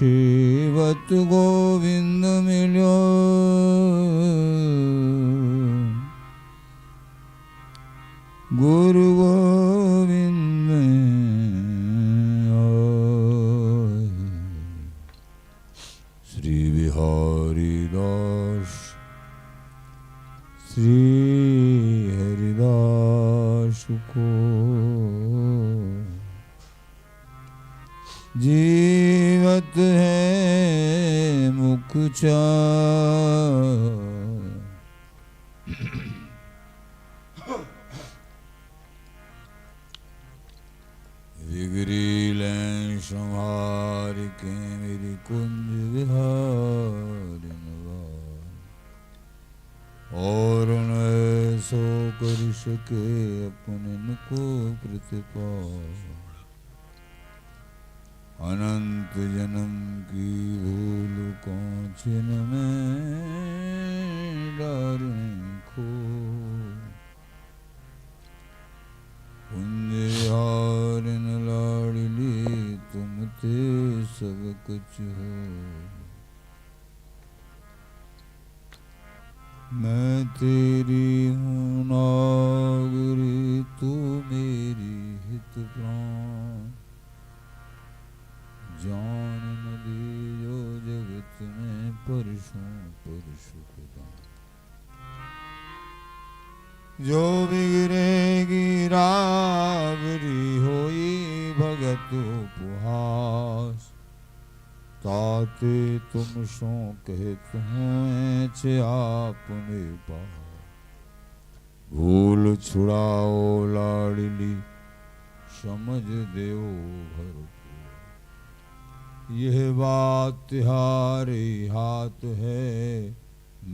श्रीवत गोविंद मिलो गुरु गोविंद श्री बिहारी दास श्री हरिदास को जीवत है मुख विगरी लें संहार के मेरी कुंज विहार और न सो कर सके अपने को प्रतिपा अनंत जन्म की भूल कौन में डारें खो कुंज हारन लाडली तुम ते सब कुछ हो मैं तेरी हूँ नागरी तू मेरी हित प्राण जान न दियो जगत में परशों परशु खुदा जो बिगड़ेगी रावरी होई भगत उपहास ताते तुम सो कहत हैं आपने पा भूल छुड़ाओ लाडली समझ देओ भरपूर यह बात तिहारे हाथ है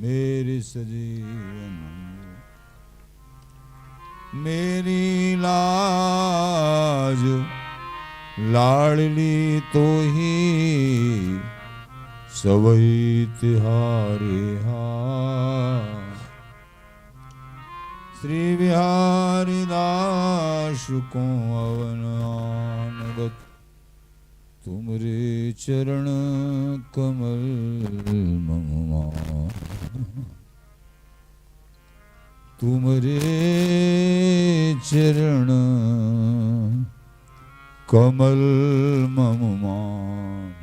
मेरे सजीवन मेरी लाज लाडली तो ही सबई तिहारे हाथ श्री बिहारी दास को अवन आनगत तुमरे चरण कमल मम तुमरे चरण कमल मम मान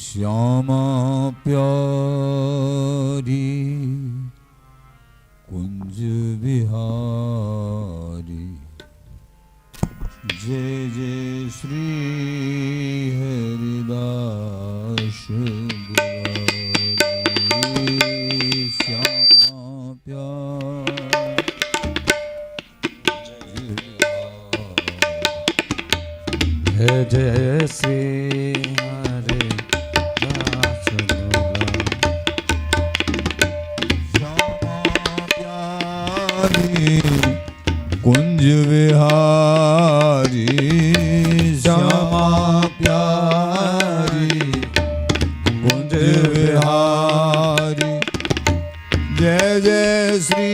श्यामा प्यारी कुंज बिहारी जय जय श्री हरिदास दुलारी श्यामा प्यारी जय जय श्री कुंज विहारी श्यामा प्यारी कुंज विहारी जय जय श्री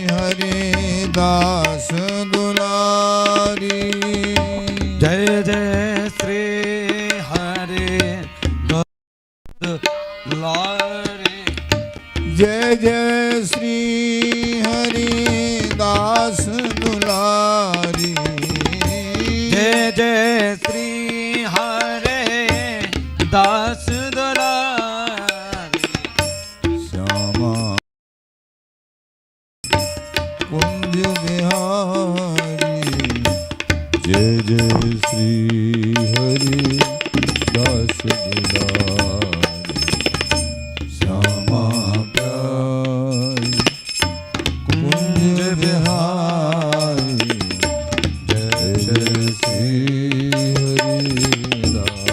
हरिदास दुलारी जय जय श्री हरिदास दुलारी जय जय श्री हरिदास दुलारी जय जय श्री हरिदास दुलारी श्यामा कुंज बिहारी जय जय श्री हरिदास दुलारी श्यामा प्यारी कुंज बिहारी जय जय श्री हरिदास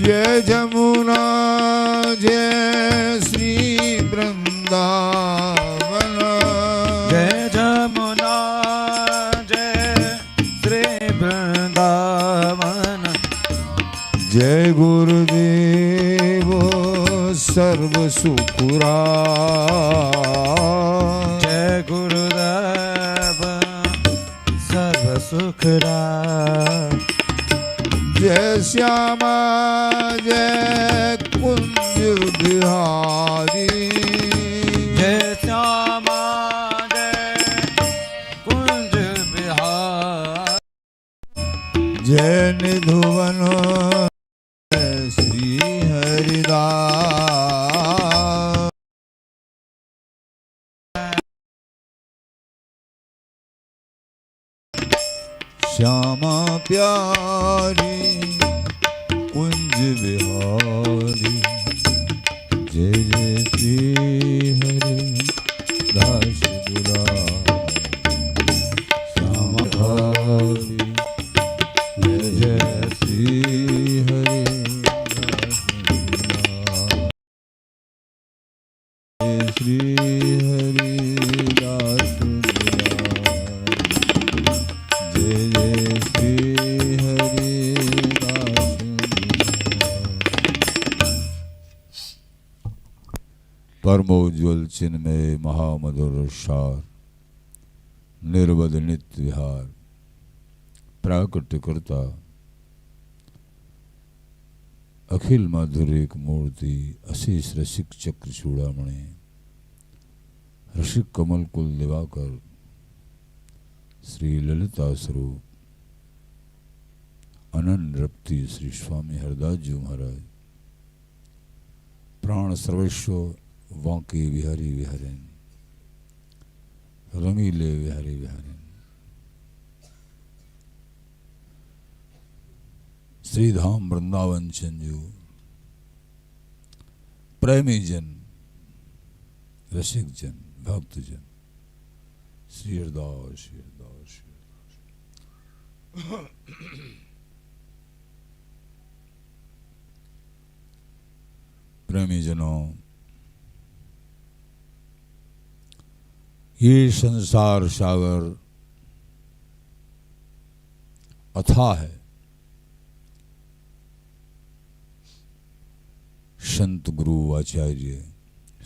जय जमुना जय श्री वृंदावन जय जमुना जय सर्व सुखुरा। जय गुरुदेव सर्व सुखरा। जय श्यामा जय कुंज बिहारी। जय श्यामा जय कुंज बिहार। जय निधुवन श्री हरिदास। श्यामा प्यारी कुंज बिहारी। जय जय श्री हरि दास श्यामा प्यारी। जय जय श्री हरि दास श्री हरि दास। जय जय श्री हरि दास। परमोज्वल चिन्मय महामधुर सार निर्वध नित्य विहार प्राकट्य करता अखिल माधुर्य मूर्ति अशेष रसिक चक्र चूड़ामणि रसिक कमल कुल दिवाकर श्री ललिता स्वरूप अनंत रप्ति श्री स्वामी हरदास जी महाराज प्राण सर्वेश्वर वांके विहारी विहारिन रंगीले विहारी विहारिन श्रीधाम वृंदावन चंजू प्रेमी जन रसिक जन भक्त जन श्री हरदास श्री हरदास श्री हरदास। प्रेमी जनों, ये संसार सागर अथाह है। संत गुरु आचार्य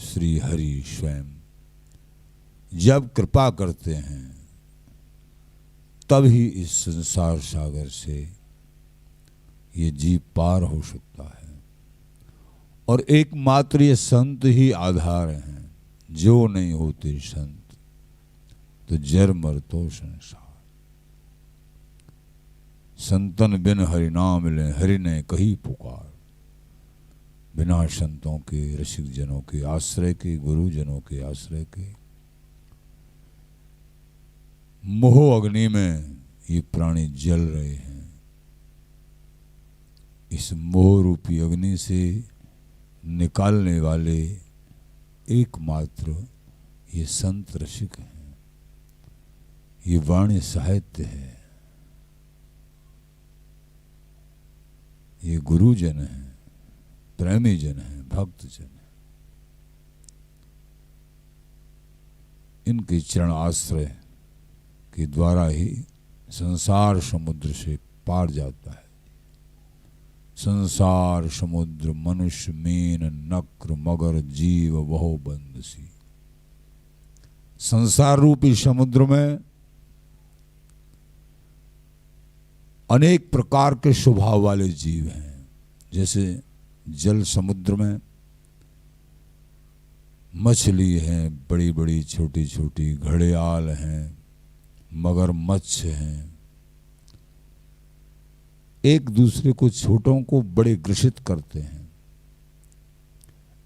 श्री हरि स्वयं जब कृपा करते हैं तभी इस संसार सागर से ये जीव पार हो सकता है। और एकमात्र ये संत ही आधार हैं। जो नहीं होते संत तो जर मर तो संसार। संतन बिन हरि नाम मिले हरि ने कही पुकार। बिना संतों के रसिक जनों के आश्रय के गुरुजनों के आश्रय के मोह अग्नि में ये प्राणी जल रहे हैं। इस मोह रूपी अग्नि से निकालने वाले एकमात्र ये संत रसिक हैं। ये वाणी साहित्य है। ये गुरुजन है, प्रेमी जन है, भक्त जन है। इनके चरण आश्रय के द्वारा ही संसार समुद्र से पार जाता है। संसार समुद्र मनुष्य मीन नक्र मगर जीव वहो बंदसी। संसार रूपी समुद्र में अनेक प्रकार के स्वभाव वाले जीव हैं। जैसे जल समुद्र में मछली हैं, बड़ी बड़ी छोटी छोटी घड़ियाल हैं, मगरमच्छ हैं। एक दूसरे को छोटों को बड़े ग्रसित करते हैं।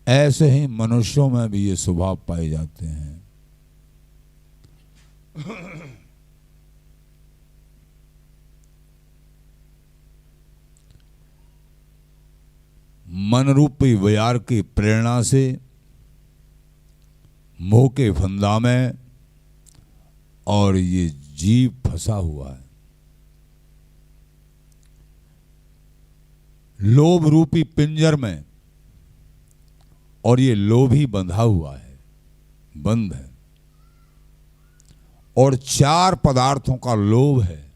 ऐसे ही मनुष्यों में भी ये स्वभाव पाए जाते हैं। मन रूपी व्यार की प्रेरणा से मोह के फंदा में और ये जीव फंसा हुआ है। लोभ रूपी पिंजर में और ये लोभ ही बंधा हुआ है, बंद है। और चार पदार्थों का लोभ है,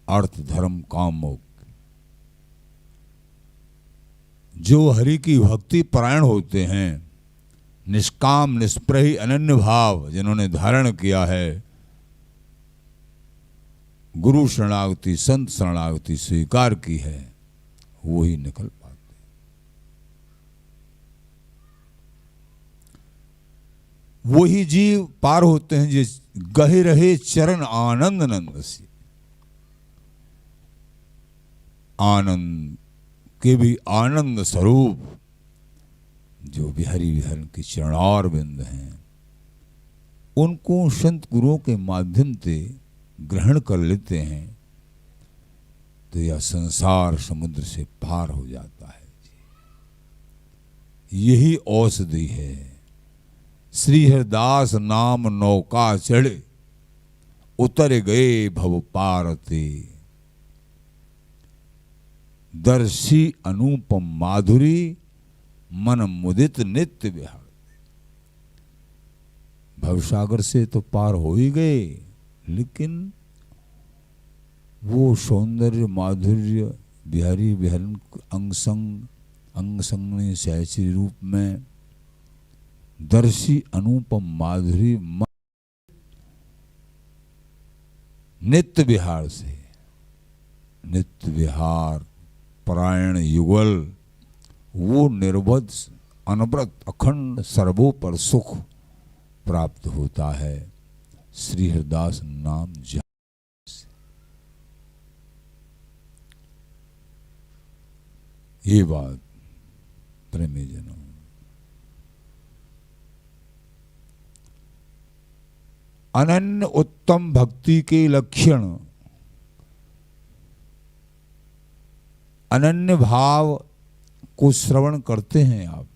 अर्थ धर्म काम मोक्ष। जो हरि की भक्ति परायण होते हैं, निष्काम निष्प्रही अनन्य भाव जिन्होंने धारण किया है, गुरु शरणागति संत शरणागति स्वीकार की है, वो ही निकल पाते। वही जीव पार होते हैं जिस गहे रहे चरण आनंद नंद से। आनंद के भी आनंद स्वरूप जो बिहारी विहरण के चरणार बिंद हैं, उनको संत गुरुओं के माध्यम से ग्रहण कर लेते हैं तो यह संसार समुद्र से पार हो जाता है। यही औषधि है। श्री हरिदास नाम नौका चढ़े, उतर गए भव पार ते। दर्शी अनुपम माधुरी, मन मुदित नित्य विहार। भवसागर से तो पार हो ही गए, लेकिन वो सौंदर्य माधुर्य बिहारी विहरण अंग संग में सहचरी रूप में दर्शी अनुपम माधुरी नित्य विहार से, नित्य विहार परायण युगल, वो निर्वध अनवरत अखंड सर्वोपर सुख प्राप्त होता है श्री हरिदास नाम जप से। ये बात प्रेमी जनों, अनन्य उत्तम भक्ति के लक्षण, अनन्य भाव को श्रवण करते हैं आप।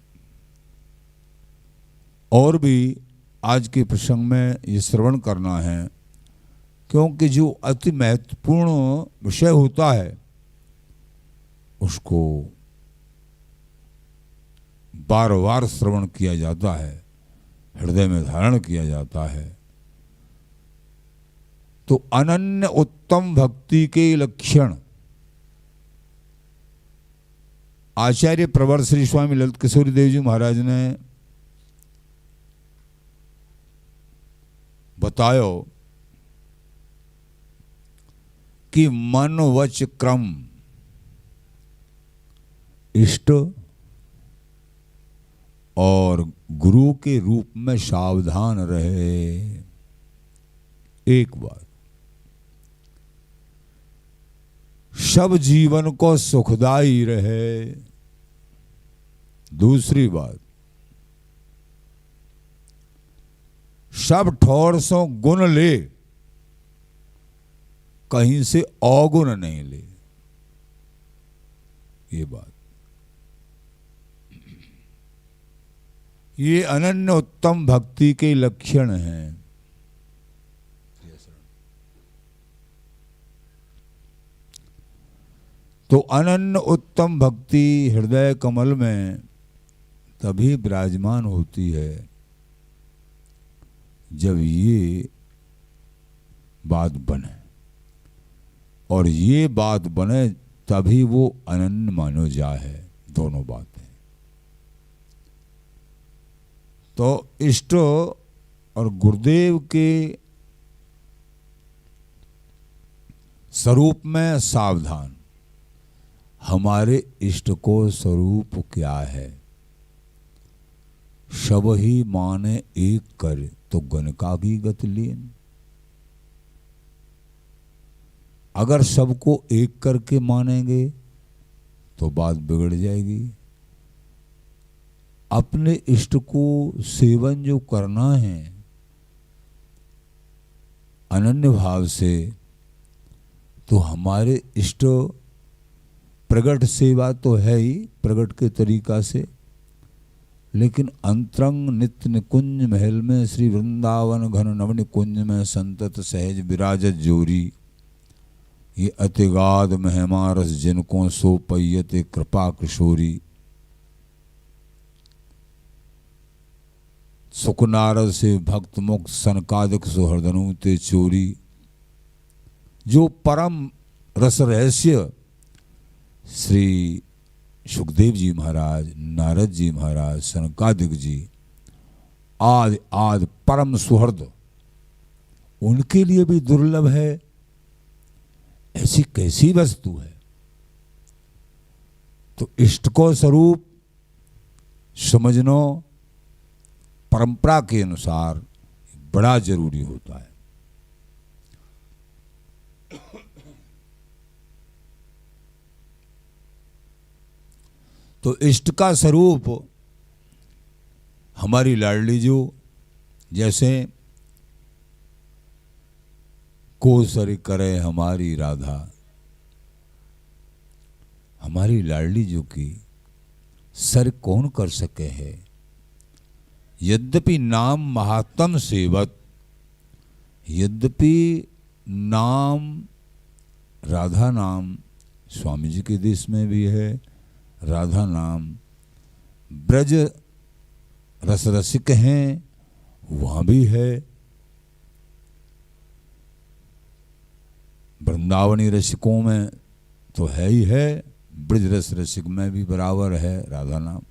और भी आज के प्रसंग में ये श्रवण करना है, क्योंकि जो अति महत्वपूर्ण विषय होता है उसको बार बार श्रवण किया जाता है, हृदय में धारण किया जाता है। तो अनन्य उत्तम भक्ति के लक्षण आचार्य प्रवर श्री स्वामी ललित किशोरी देव जी महाराज ने बतायो कि मन वच क्रम इष्ट और गुरु के रूप में सावधान रहे। एक बात, सब जीवन को सुखदाई रहे। दूसरी बात, सब ठौर सो गुण ले, कहीं से अवगुण नहीं ले। ये बात, ये अनन्य उत्तम भक्ति के लक्षण हैं। तो अनन्य उत्तम भक्ति हृदय कमल में तभी विराजमान होती है जब ये बात बने, और ये बात बने तभी वो अनन्य मानो जाए। दोनों बातें। तो इष्ट और गुरुदेव के स्वरूप में सावधान। हमारे इष्ट को स्वरूप क्या है? सब ही माने एक कर तो गणका की गति लीन। अगर सबको एक करके मानेंगे तो बात बिगड़ जाएगी। अपने इष्ट को सेवन जो करना है अनन्य भाव से, तो हमारे इष्ट प्रगट सेवा तो है ही प्रगट के तरीका से, लेकिन अंतरंग नित्य निकुंज महल में श्री वृंदावन घन नवन कुंज में संतत सहज विराजत जोरी। ये अतिगाध महिमा रस जिनको सो पयते कृपा किशोरी। सुखनारद से भक्त मुक्त सनकादिक सुहृदनु ते चोरी। जो परम रस रहस्य श्री सुखदेव जी महाराज, नारद जी महाराज, सनकादिक जी आदि आदि परम सुहृद, उनके लिए भी दुर्लभ है। ऐसी कैसी वस्तु है? तो इष्ट को स्वरूप समझना परंपरा के अनुसार बड़ा जरूरी होता है। तो इष्ट का स्वरूप हमारी लाडली जो, जैसे कोसर करे हमारी राधा, हमारी लाडली जो की सर कौन कर सके है। यद्यपि नाम महात्म सेवत, यद्यपि नाम राधा नाम स्वामी जी के देश में भी है, राधा नाम ब्रज रस रसिक हैं वहाँ भी है, वृंदावनी रसिकों में तो है ही है, ब्रज रस रसिक में भी बराबर है राधा नाम।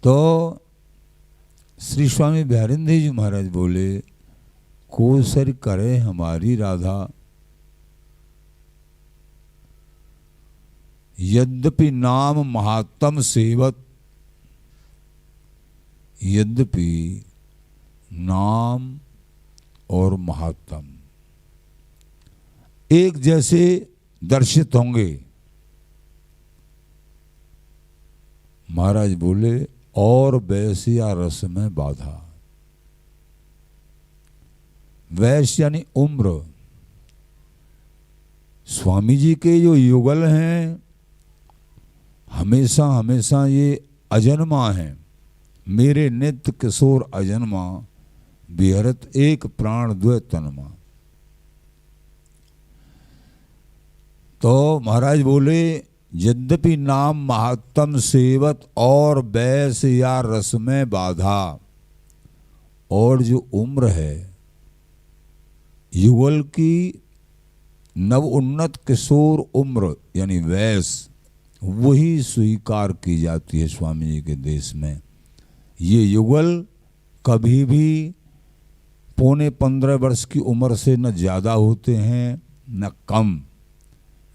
तो श्री स्वामी बिहारिंद्र जी महाराज बोले, कोसर करे हमारी राधा, यद्यपि नाम महात्म सेवत, यद्यपि नाम और महात्म एक जैसे दर्शित होंगे। महाराज बोले और वैश्या रस में बाधा। वैश्य यानी उम्र। स्वामी जी के जो युगल हैं हमेशा हमेशा ये अजन्मा हैं। मेरे नित्य किशोर अजन्मा, बिहरत एक प्राण द्वय तन्मा। तो महाराज बोले यद्यपि नाम महात्म सेवत और बैस या रस में बाधा, और जो उम्र है युगल की नव उन्नत किशोर उम्र यानी वैस, वही स्वीकार की जाती है स्वामी जी के देश में। ये युगल कभी भी 15.25 वर्ष की उम्र से न ज़्यादा होते हैं न कम,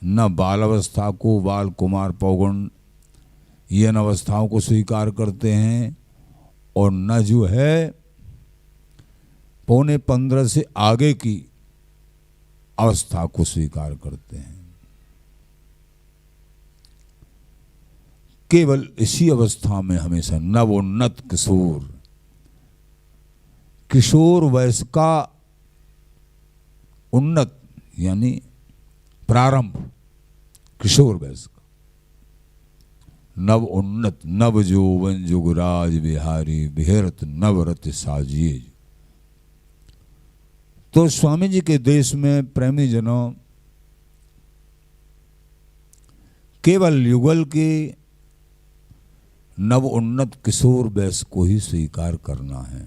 न बाल अवस्था को बाल कुमार पौगण ये इन अवस्थाओं को स्वीकार करते हैं, और न जो है 15.25 से आगे की अवस्था को स्वीकार करते हैं। केवल इसी अवस्था में हमेशा नवोन्नत किशोर, किशोर वयस का उन्नत यानी प्रारंभ, किशोर वयस का नव उन्नत, नव जोवन जुगराज बिहारी बिहरत नवरत साजिए। तो स्वामी जी के देश में प्रेमी जनों केवल युगल के नव उन्नत किशोर वयस को ही स्वीकार करना है।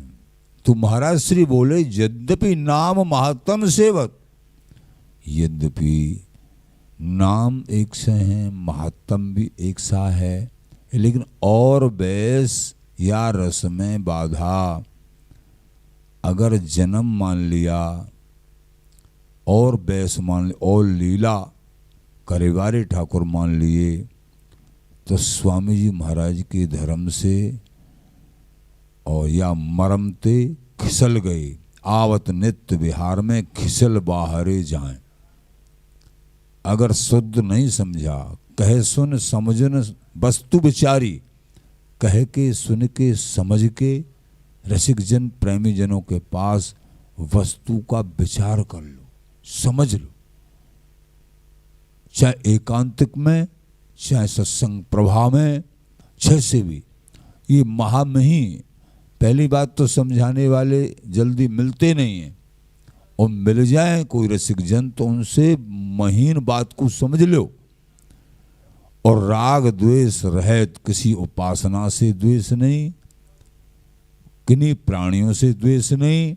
तो महाराज श्री बोले यद्यपि नाम महात्म सेवक, यद्यपि नाम एक सा है महात्म भी एक सा है, लेकिन और वयस या रस में बाधा, अगर जन्म मान लिया और वयस मान लिया और लीला करेवारे ठाकुर मान लिए, तो स्वामी जी महाराज के धर्म से और या मरमते खिसल गए। आवत नित्य विहार में खिसल बाहरे जाएं। अगर शुद्ध नहीं समझा, कहे सुन समझन वस्तु विचारी, कह के सुन के समझ के रसिक जन प्रेमी जनों के पास वस्तु का विचार कर लो, समझ लो, चाहे एकांतिक में चाहे सत्संग प्रभाव में, जैसे भी। ये महा में ही पहली बात तो समझाने वाले जल्दी मिलते नहीं हैं, और मिल जाए कोई रसिक जन तो उनसे महीन बात को समझ लो। और राग द्वेष रहित, किसी उपासना से द्वेष नहीं, किन्हीं प्राणियों से द्वेष नहीं,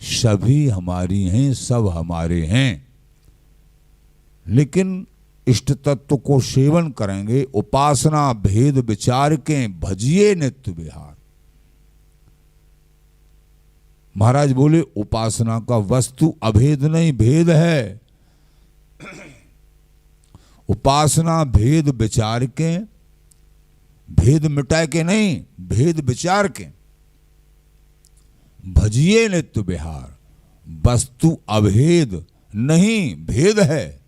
सभी हमारी हैं, सब हमारे हैं। लेकिन इष्ट तत्व को सेवन करेंगे, उपासना भेद विचार के भजिए नित्य विहार। महाराज बोले उपासना का वस्तु अभेद नहीं, भेद है। उपासना भेद विचार के, भेद मिटाए के नहीं, भेद विचार के भजिए नित्य विहार। वस्तु अभेद नहीं, भेद है,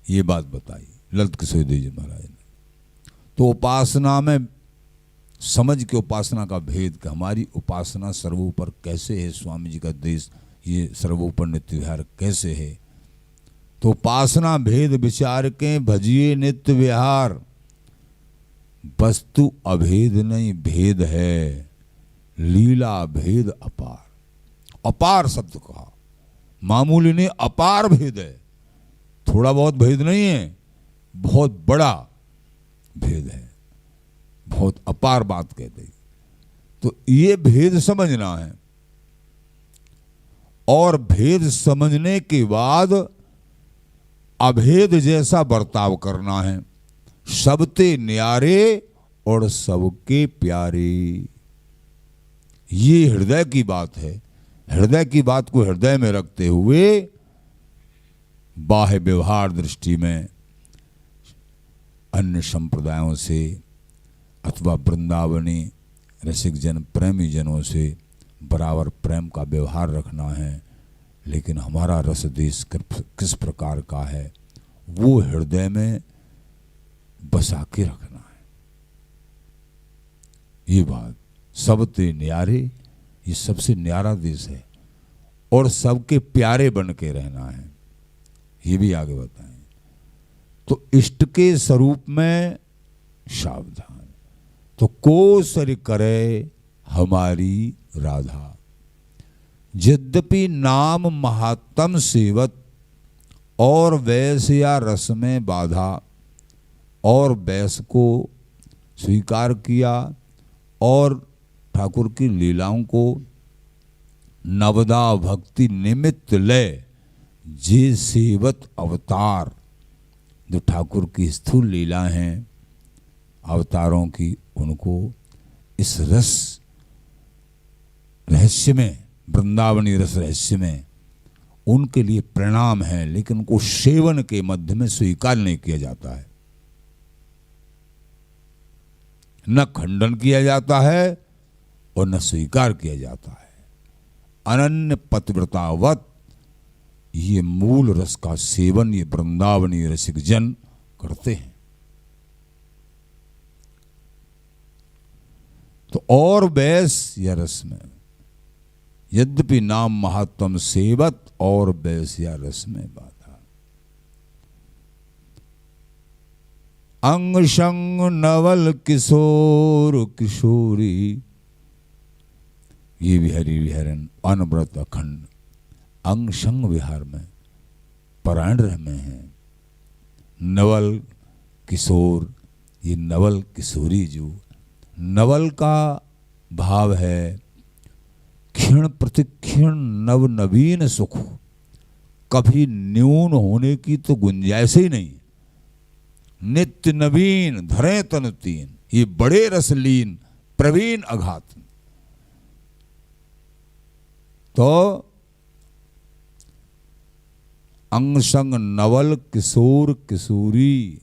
ये बात बताई ललित किशोर देव जी महाराज ने। तो उपासना में समझ के उपासना का भेद कि हमारी उपासना सर्वोपर कैसे है, स्वामी जी का देश ये सर्वोपर नित्य विहार कैसे है। तो उपासना भेद विचार के भजिए नित्य विहार। वस्तु अभेद नहीं, भेद है, लीला भेद अपार। अपार शब्द कहा, मामूली नहीं, अपार भेद है। थोड़ा बहुत भेद नहीं है, बहुत बड़ा भेद है, बहुत अपार बात कह दी। तो ये भेद समझना है, और भेद समझने के बाद अभेद जैसा बर्ताव करना है। सबते न्यारे और सबके प्यारे, ये हृदय की बात है। हृदय की बात को हृदय में रखते हुए बाह्य व्यवहार दृष्टि में अन्य संप्रदायों से अथवा वृंदावनी रसिक जन प्रेमी जनों से बराबर प्रेम का व्यवहार रखना है। लेकिन हमारा रस देश किस प्रकार का है वो हृदय में बसा के रखना है। ये बात सबते न्यारे, ये सबसे न्यारा देश है, और सबके प्यारे बन के रहना है, ये भी आगे बताएं। तो इष्ट के स्वरूप में सावधान। तो को सर करे हमारी राधा, यद्यपि नाम महात्म सेवत और वैस या रस में बाधा, और वैस को स्वीकार किया और ठाकुर की लीलाओं को नवदा भक्ति निमित्त ले जे सेवत अवतार। जो ठाकुर की स्थूल लीला हैं अवतारों की, उनको इस रस रहस्य में, वृंदावनी रस रहस्य में उनके लिए प्रणाम है, लेकिन उनको सेवन के मध्य में स्वीकार नहीं किया जाता है, न खंडन किया जाता है और न स्वीकार किया जाता है। अनन्य पतिव्रतावत ये मूल रस का सेवन ये वृंदावनी रसिक जन करते हैं। तो और वैस या रस में, यद्यपि नाम महात्म सेवत और वैस या रस में बाधा। अंग संग नवल किशोर किशोरी, ये विहरी विहरन अनव्रत अखंड अंग संग विहार में परायण में है। नवल किशोर, ये नवल किशोरी, जो नवल का भाव है क्षण प्रतिक्षण नव नवीन सुख, कभी न्यून होने की तो गुंजाइश ही नहीं। नित्य नवीन धरे तन तीन, ये बड़े रसलीन प्रवीण अघात। तो अंग संग नवल किशोर किशोरी,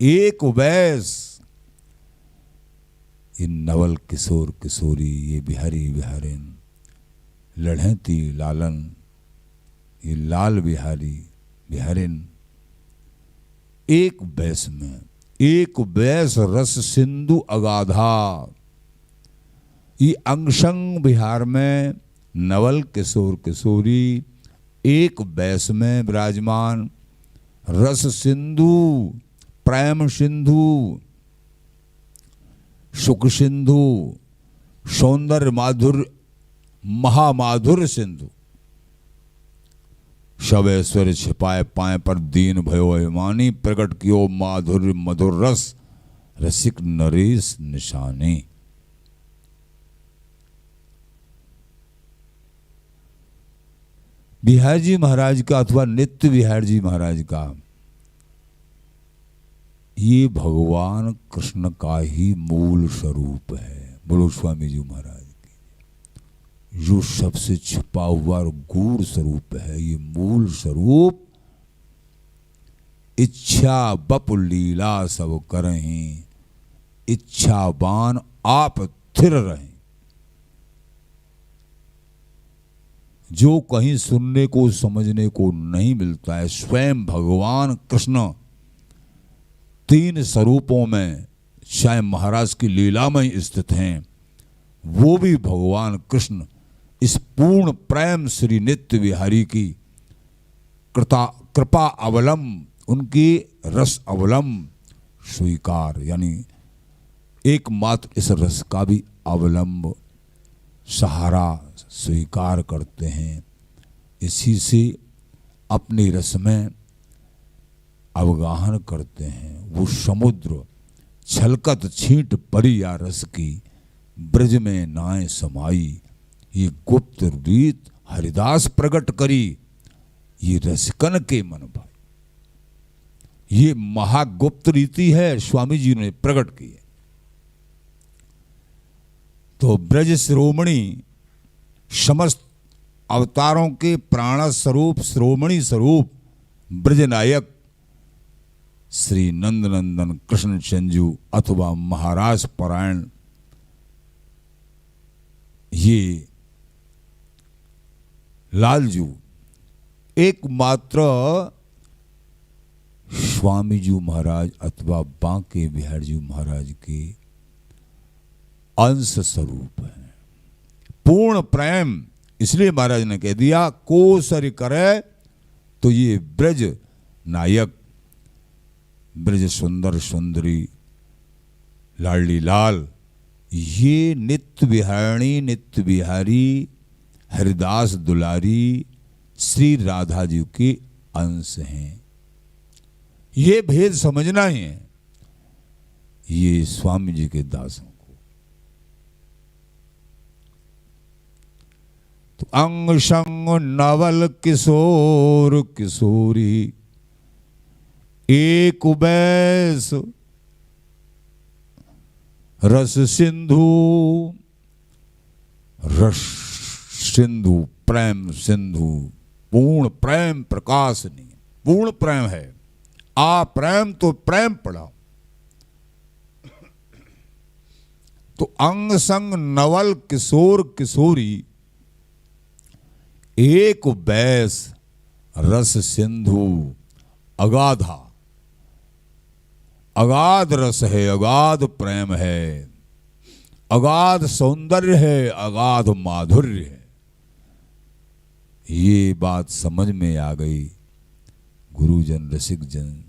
एक वैस, ये नवल किशोर किशोरी, ये बिहारी बिहारिन लढ़ती लालन, ये लाल बिहारी बिहारिन, एक वैस में, एक वैस रस सिंधु अगाधा। ये अंगसंग बिहार में नवल किशोर किशोरी एक वैस में विराजमान, रस सिंधु, प्रेम सिंधु, सुख सिंधु, सौंदर्य माधुर्य, महामाधुर्य सिंधु। सब ऐश्वर्य छिपाए पाए पर दीन भयो अभिमानी, प्रकट कियो माधुर्य मधुर रस, रसिक नरेश निशानी। बिहारी जी महाराज का अथवा नित्य बिहारी जी महाराज का ये भगवान कृष्ण का ही मूल स्वरूप है। बोलो स्वामी जी महाराज की, जो सबसे छुपा हुआ और गूढ़ स्वरूप है, ये मूल स्वरूप इच्छा बप लीला सब करहीं, इच्छावान आप थिर रहें। जो कहीं सुनने को समझने को नहीं मिलता है, स्वयं भगवान कृष्ण तीन स्वरूपों में चाहे महाराज की लीला में स्थित हैं, वो भी भगवान कृष्ण इस पूर्ण प्रेम श्री नित्य विहारी की कृपा अवलंब, उनकी रस अवलंब स्वीकार, यानी एकमात्र इस रस का भी अवलंब सहारा स्वीकार करते हैं। इसी से अपने रस में अवगाहन करते हैं। वो समुद्र छलकत छींट परी या रस की, ब्रज में नाय समाई, ये गुप्त रीत हरिदास प्रकट करी, ये रसिकन के मन भाई। ये महागुप्त रीति है, स्वामी जी ने प्रकट की है। तो ब्रज शिरोमणि समस्त अवतारों के प्राण स्वरूप शिरोमणि स्वरूप ब्रज नायक श्री नंदनंदन कृष्ण चंजू अथवा महाराज परायण, ये लालजू एकमात्र स्वामी जी महाराज अथवा बांके बिहारी जी महाराज के अंश स्वरूप है। पूर्ण प्रेम, इसलिए महाराज ने कह दिया को सर करे, तो ये ब्रज नायक, ब्रज सुंदर सुंदरी लाडली लाल, ये नित्य बिहारी नित्य बिहारी हरिदास दुलारी श्री राधा जी के अंश हैं। ये भेद समझना ही है ये स्वामी जी के दासों को। तो अंग संग नवल किशोर किशोरी, एक बैस रस सिंधु, रस सिंधु प्रेम सिंधु, पूर्ण प्रेम प्रकाश नहीं, पूर्ण प्रेम है। आ प्रेम तो प्रेम पढ़ा। तो अंग संग नवल किशोर किशोरी, एक बैस रस सिंधु अगाधा, अगाध रस है, अगाध प्रेम है, अगाध सौंदर्य है, अगाध माधुर्य है। ये बात समझ में आ गई। गुरुजन रसिक जन,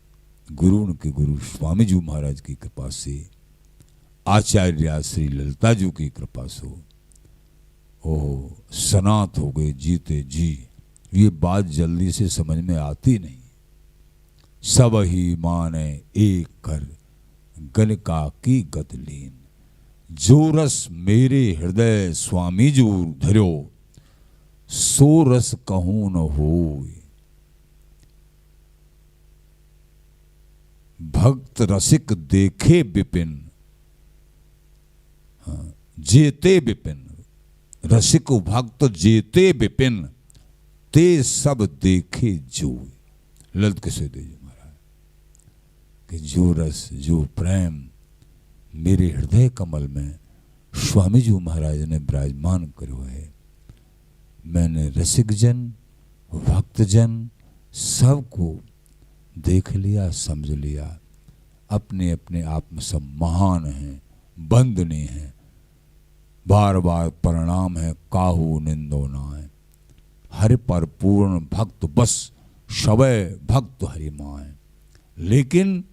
गुरु उनके गुरु स्वामी जी महाराज की कृपा से, आचार्य श्री ललिता जी की कृपा से, ओह सनात हो गए जीते जी। ये बात जल्दी से समझ में आती नहीं। सब ही माने एक कर गणिका की गत लीन, जो रस मेरे हृदय स्वामी जो धर्यो, सो रस कहूं न होय। भक्त रसिक देखे विपिन, जेते विपिन, रसिक भक्त जेते विपिन, ते सब देखे जो। ललित किशोर देव जी महाराज कि जो रस जो प्रेम मेरे हृदय कमल में स्वामी जी महाराज ने विराजमान करो है, मैंने रसिक जन भक्तजन सबको देख लिया, समझ लिया। अपने अपने आप में सब महान हैं, वंदनीय हैं, बार बार प्रणाम है, काहू निंदो ना है। हरि पर पूर्ण भक्त बस शवय भक्त हरि माए। लेकिन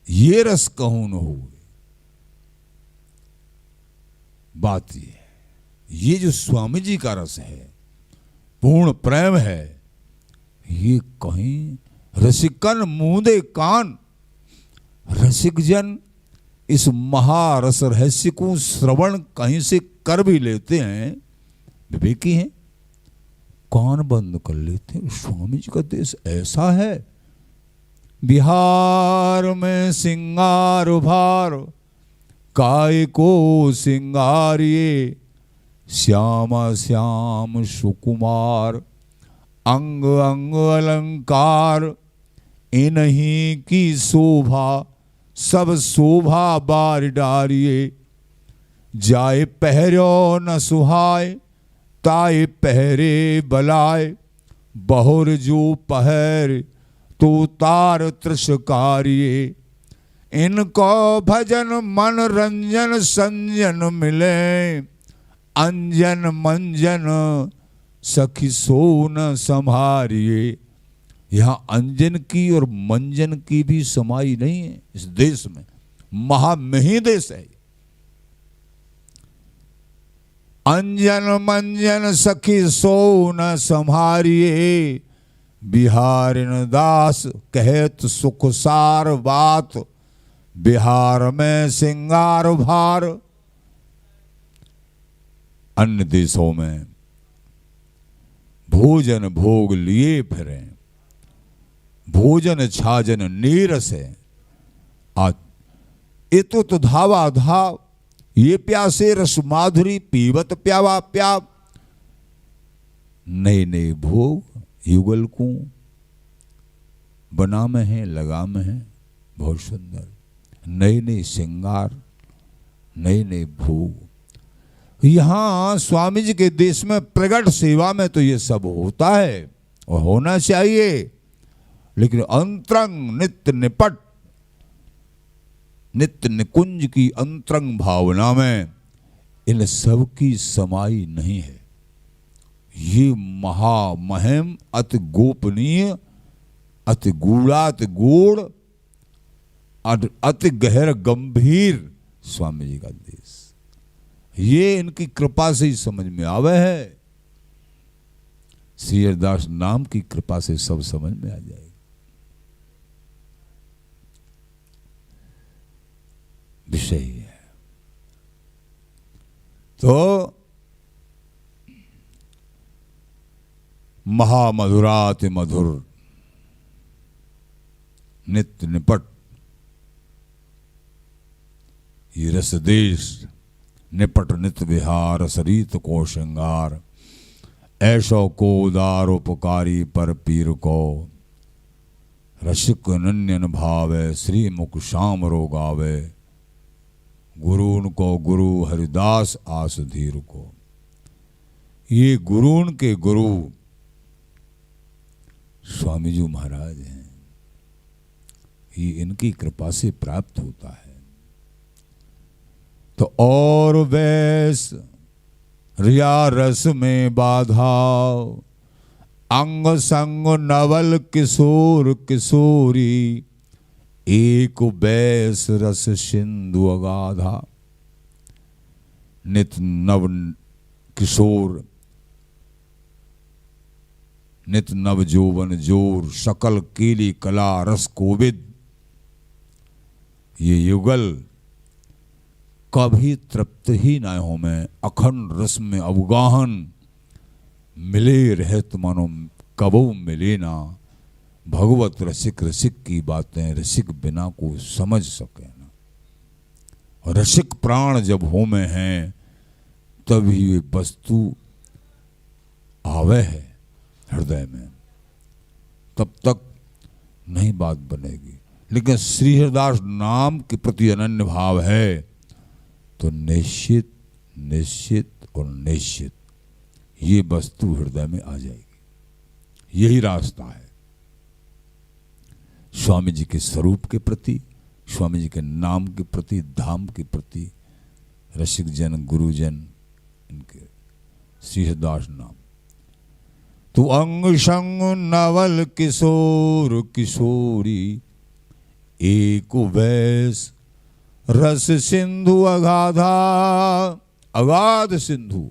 ये रस कहूं न हो, बात ये है, ये जो स्वामी जी का रस है, पूर्ण प्रेम है, ये कहीं रसिकन मूंदे कान। रसिक जन इस महारस रहस्य को श्रवण कहीं से कर भी लेते हैं, विवेकी हैं, कान बंद कर लेते हैं। स्वामी जी का देश ऐसा है। बिहार में सिंगार भार काय को सिंगारिये, श्यामा श्याम सुकुमार अंग अंग अलंकार, इन्हीं की शोभा सब शोभा बार डारिये, जाए पहरो न सुहाय ताए पहरे बलाय, बहुर जो पहर तो तार त्रिशकारिये, इनको भजन मन रंजन संजन मिले, अंजन मंजन सखी सो न संभारिये। यहाँ अंजन की और मंजन की भी समाई नहीं है इस देश में। महामही देश है। अंजन मंजन सखी सो न संभारिये, बिहारिन दास कहत सुख सार बात, बिहार में सिंगार भार। अन्य देशों में भोजन भोग लिए फिरे, भोजन छाजन नीरस है। आज इतो तो धावा धाव, ये प्यासे रस माधुरी पीवत प्यावा प्याव। नए नए भोग युगल को बना में है, लगा में है, बहुत सुंदर। नए नए श्रृंगार, नए नए भोग। यहाँ स्वामी जी के देश में प्रगट सेवा में तो ये सब होता है और होना चाहिए, लेकिन अंतरंग नित्य निपट नित्य निकुंज की अंतरंग भावना में इन सब की समाई नहीं है। ये महामहिम अति गोपनीय, अति गूढ़ाति गूढ़, अति गहर गंभीर स्वामी जी का देश। ये इनकी कृपा से ही समझ में आवे है। श्री हरिदास नाम की कृपा से सब समझ में आ जाएगा। विषय है तो महामधुराति मधुर नित्य निपट, ये रस देश निपट नित विहार, सरित को श्रृंगार, ऐशो को उदार उपकारी पर पीर को, रसिक नन्यन भावे श्री मुख श्याम रो गावे, गुरुन को गुरु हरिदास आस धीर को। ये गुरुन के गुरु स्वामी जी महाराज हैं। ये इनकी कृपा से प्राप्त होता है। तो और वैस रिया रस में बाधा, अंग संग नवल किशोर किशोरी, एक बैस रस सिंधु अगाधा। नित नव किशोर, नित नव जोवन जोर, सकल केली कला रस कोविद। ये युगल कभी तृप्त ही न हो में, अखंड रस में अवगाहन मिले रहत मानो कबो मिले ना। भगवत रसिक रसिक की बातें रसिक बिना को समझ सके ना। और रसिक प्राण जब हो में हैं तभी ये वस्तु आवे है हृदय में, तब तक नहीं बात बनेगी। लेकिन श्री हरिदास नाम के प्रति अनन्य भाव है तो निश्चित निश्चित और निश्चित ये वस्तु हृदय में आ जाएगी। यही रास्ता है स्वामी जी के स्वरूप के प्रति, स्वामी जी के नाम के प्रति, धाम के प्रति, रसिक जन गुरुजन इनके श्री हरिदास नाम। तू अंग संग नवल किशोर किशोरी, एक वैस रस सिंधु अगाधा। अगाध सिंधु,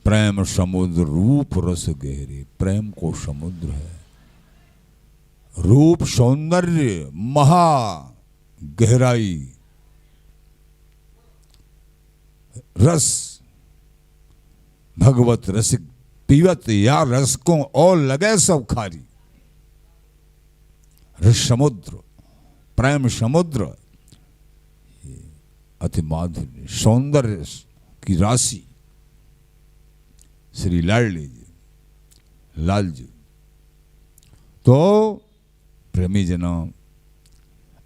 प्रेम समुद्र रूप रस गहरे। प्रेम को समुद्र है, रूप सौंदर्य महा गहराई, रस भगवत रसिक पीवत या रस को और लगे सब खारी। रस समुद्र, प्रेम समुद्र, अति माधुर्य सौंदर्य की राशि श्री लाडली जी, लाल जी। तो प्रेमी जना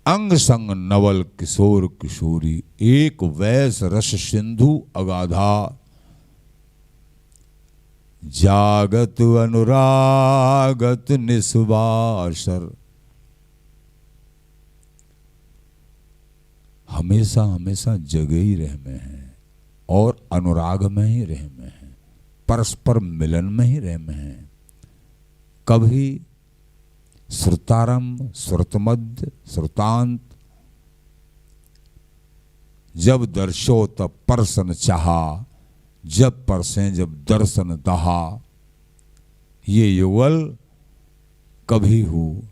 अंग संग नवल किशोर किशोरी, एक वैस रस सिंधु अगाधा, जागत अनुरागत निस्वासर। हमेशा हमेशा जगे ही रह में हैं और अनुराग में ही रह में हैं, परस्पर मिलन में ही रह में हैं। कभी श्रुतारंभ, श्रुतमध्य, श्रुतांत, जब दर्शो तब परसन चाहा, जब परसें जब दर्शन दहा। ये युगल कभी हूँ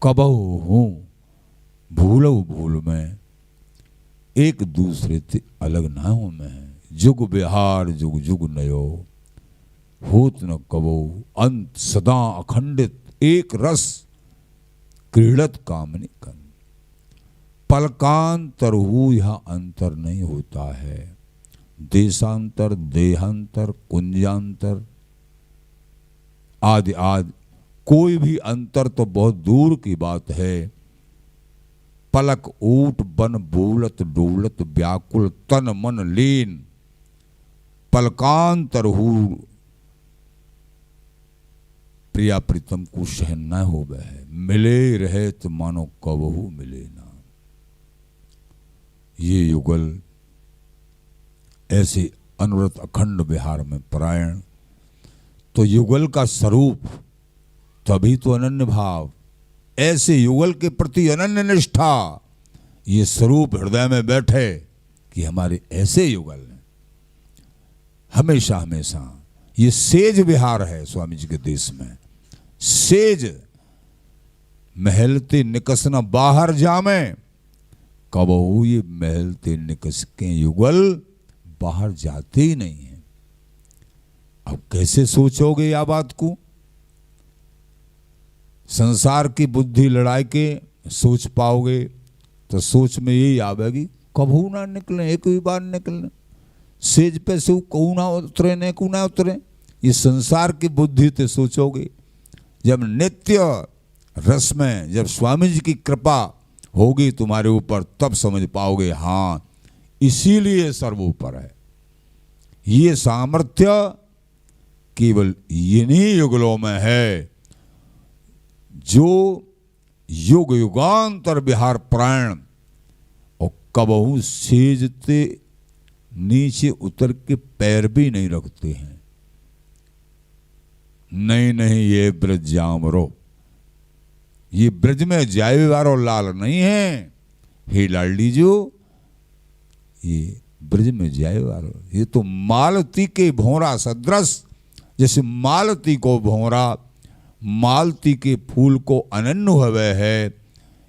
कबहू हूँ, भूलो भूल में, एक दूसरे से अलग ना हूं मैं। जुग बिहार जुग जुग नयो, होत न कबो अंत, सदा अखंडित एक रस, क्रीड़त कामनी कन। पलकांतर हूँ यहाँ अंतर नहीं होता है, देशांतर, देहांतर, कुंजांतर आदि आदि कोई भी अंतर तो बहुत दूर की बात है। पलक ऊट बन बोलत डोलत व्याकुल तन मन लीन, पलकांतर हूँ प्रिया प्रीतम को सहन न हो है, मिले रहे तो मानो कबहू मिले ना। ये युगल ऐसे अनुरत अखंड विहार में परायण, तो युगल का स्वरूप तभी तो अनन्य भाव, ऐसे युगल के प्रति अनन्य निष्ठा, ये स्वरूप हृदय में बैठे कि हमारे ऐसे युगल हैं हमेशा हमेशा। ये सेज विहार है स्वामी जी के देश में। सेज महलते निकस न बाहर जामे, कबहू ये महलते निकस के युगल बाहर जाते ही नहीं है। अब कैसे सोचोगे या बात को? संसार की बुद्धि लड़ाई के सोच पाओगे तो सोच में यही आवेगी कबहू ना निकले, एक भी बार निकले सेज पे से कहू ना उतरे, ने को ना उतरे। ये संसार की बुद्धि से सोचोगे। जब नित्य रस में जब स्वामी जी की कृपा होगी तुम्हारे ऊपर, तब समझ पाओगे हाँ इसीलिए सर्वोपर है। ये सामर्थ्य केवल इन्हीं युगलों में है जो युग युगांतर विहार प्राण और कबहू सेजते नीचे उतर के पैर भी नहीं रखते हैं। नहीं नहीं ये ब्रज जामरो, ये ब्रज में जाए वारो लाल नहीं है। हे लाडली जो ये ब्रज में जाए वारो, ये तो मालती के भौरा सदृश, जैसे मालती को भौरा मालती के फूल को अनन्य हवे है।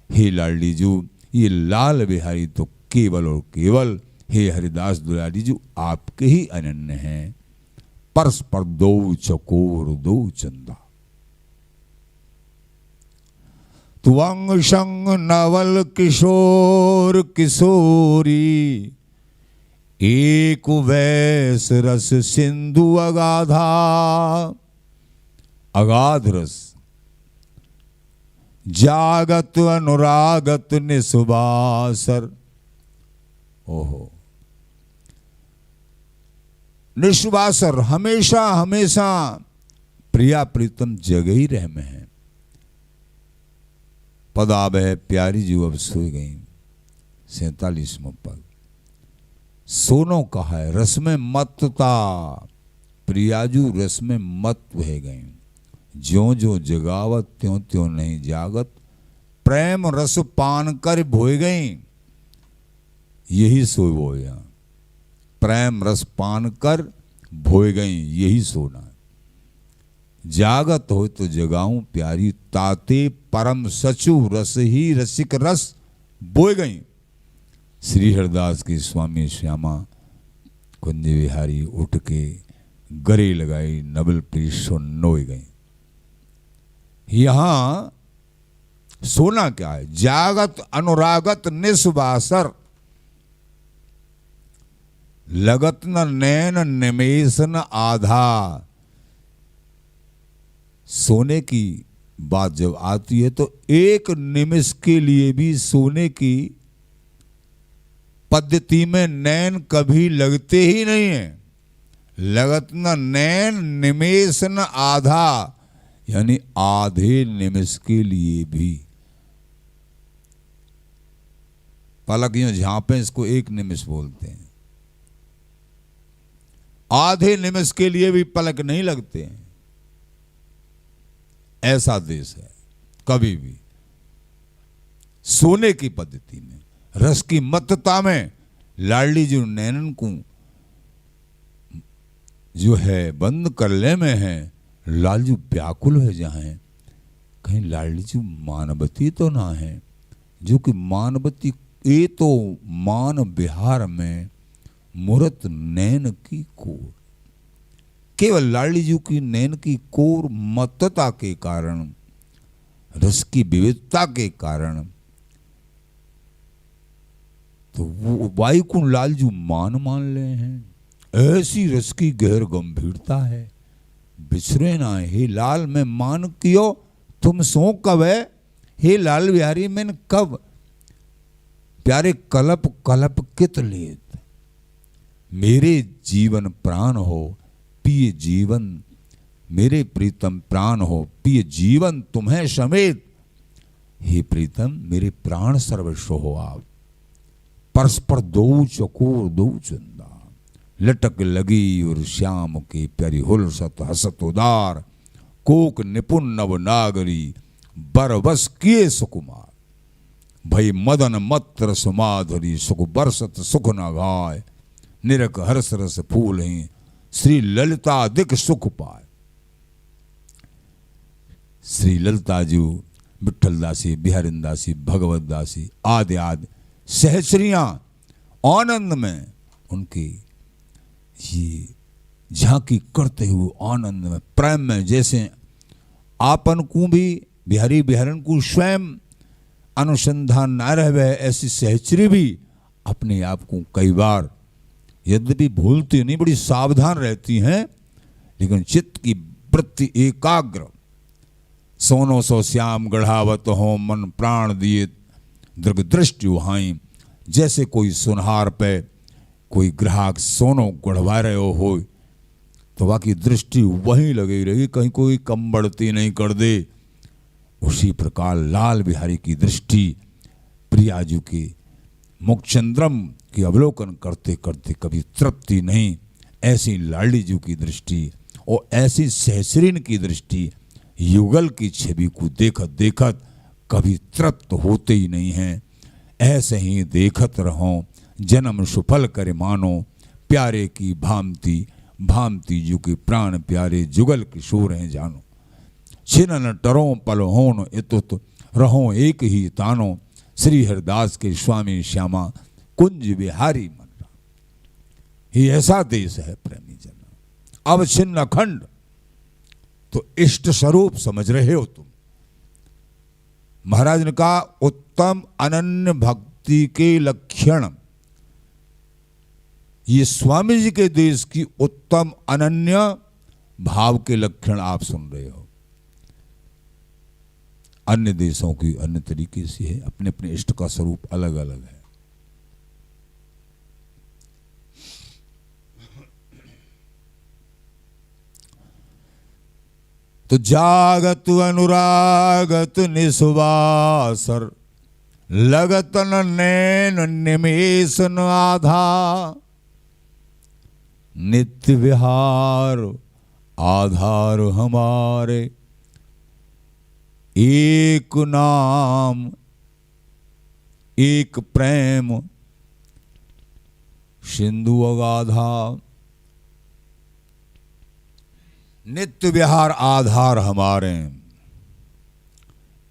हे लाडली जो ये लाल बिहारी तो केवल और केवल हे हरिदास दुलारी जो आपके ही अनन्य हैं। परस्पर दो चकोर दो चंदा, तुअंग संग नवल किशोर किशोरी, एक वैस रस सिंधु अगाधा। अगाध रस, जागत अनुरागत निस्वासर। ओहो, निस्वासर हमेशा हमेशा प्रिया प्रीतम जगे ही रह में है। पदाब है प्यारी जी अब सो गई। 47वां पद। सोनो कहा है रस में मतता, प्रियाजू रस में मत बह गई। ज्यों ज्यों जगावत त्यों त्यों नहीं जागत, प्रेम रस पान कर भोय गई। यही सो बोया, प्रेम रस पान कर भोय गई, यही सोना। जागत हो तो जगाऊं प्यारी, ताते परम सचु रस ही रसिक रस बोय गई। श्री हरिदास की स्वामी श्यामा कुंज विहारी उठ के गरे लगाई नबल प्रीसो नोई गई। यहां सोना क्या है? जागत अनुरागत निस्वासर, लगत न नैन निमेशन आधा। सोने की बात जब आती है तो एक निमिष के लिए भी सोने की पद्धति में नैन कभी लगते ही नहीं है। लगत न नैन निमेष न आधा, यानी आधे निमिष के लिए भी। पलक यूं झांपे, इसको एक निमिष बोलते हैं। आधे निमिष के लिए भी पलक नहीं लगते हैं। ऐसा देश है। कभी भी सोने की पद्धति में, रस की मत्तता में लाडली जो नैनन को जो है बंद करले में है, लालजू व्याकुल है जहां है, कहीं लाडली जी मानवती तो ना है, जो कि मानवती ये तो मान बिहार में मूर्त नैन की कोर। केवल लाडली जी की नैन की कोर मत्तता के कारण, रस की विविधता के कारण, तो वो वायुकुंड लालजू मान ले हैं। ऐसी रस की गहर गंभीरता है, बिछरे ना हे लाल मैं मान कियो तुम सो कब है, हे लाल बिहारी मैंने कब, प्यारे कलप कलप कित लेत, मेरे जीवन प्राण हो पिए जीवन, मेरे प्रीतम प्राण हो पिए जीवन तुम्हें समेत, हे प्रीतम मेरे प्राण सर्वस्व हो आप। परस्पर दो चकोर दो चंदा, लटक लगी और श्याम के प्यारी हुलसत हसत उदार, कोक निपुण नव नागरी बरबस किए सुकुमार, भई मदन मत्र सुमाधुरी सुख बरसत सुख न गाय, निरक हर्ष रस फूल ही श्री ललिता दिक सुख पाए। श्री ललिता जी, विठल दासी, बिहारिन दासी, भगवत दासी आदि आदि सहचरियां आनंद में उनकी ये झांकी करते हुए आनंद में प्रेम में, जैसे आपन को भी बिहारी बिहारन को स्वयं अनुसंधान न रहे, ऐसी सहचरी भी अपने आप को कई बार यद्यपि भूलती नहीं, बड़ी सावधान रहती हैं, लेकिन चित्त की वृत्ति एकाग्र। सोनो सो श्याम गढ़ावत हो मन प्राण दिए दृग दृष्टि वहाई, जैसे कोई सुनहार पे कोई ग्राहक सोनो गढ़वा रहे हो तो बाकी दृष्टि वहीं लगी रहेगी, कहीं कोई कम बढ़ती नहीं कर दे। उसी प्रकार लाल बिहारी की दृष्टि प्रियाजू के मुखचंद्रम की अवलोकन करते करते कभी तृप्ति नहीं, ऐसी लाडली जी की दृष्टि और ऐसी सहसरीन की दृष्टि युगल की छवि को देखत देखत कभी तृप्त होते ही नहीं हैं। ऐसे ही देखत रहो जन्म सुफल करे मानो, प्यारे की भांति भांति जो कि प्राण प्यारे जुगल किशोर हैं जानो, छिनन टरो पल होन इतुत रहो एक ही तानो, श्री हरिदास के स्वामी श्यामा कुंज बिहारी मन रहा। ये ऐसा देश है प्रेमी जन, अब छिन्न खंड तो इष्ट स्वरूप समझ रहे हो तुम। महाराज ने कहा उत्तम अनन्य भक्ति के लक्षण, ये स्वामी जी के देश की उत्तम अनन्य भाव के लक्षण आप सुन रहे हो। अन्य देशों की अन्य तरीके से है, अपने अपने इष्ट का स्वरूप अलग अलग है। तो जागत अनुरागत निस्वासर, लगत न नैन निमेष न आधा, नित्य विहार आधार हमारे, एक नाम एक प्रेम सिंधु अगाधा, नित्य विहार आधार हमारे,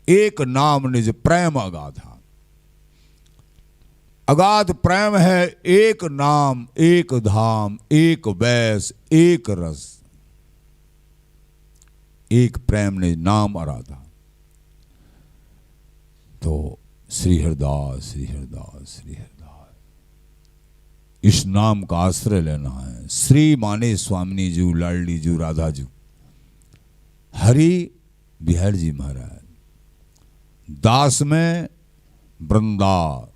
एक नाम निज प्रेम अगाधा। अगाध प्रेम है, एक नाम, एक धाम, एक वैस, एक रस। एक प्रेम ने नाम आराधा। तो श्री हरिदास, श्री हरिदास, श्री हरिदास, इस नाम का आश्रय लेना है। श्री माने स्वामिनी जू, लाडली जू, राधा जू। हरि बिहार जी महाराज, दास में वृंदा,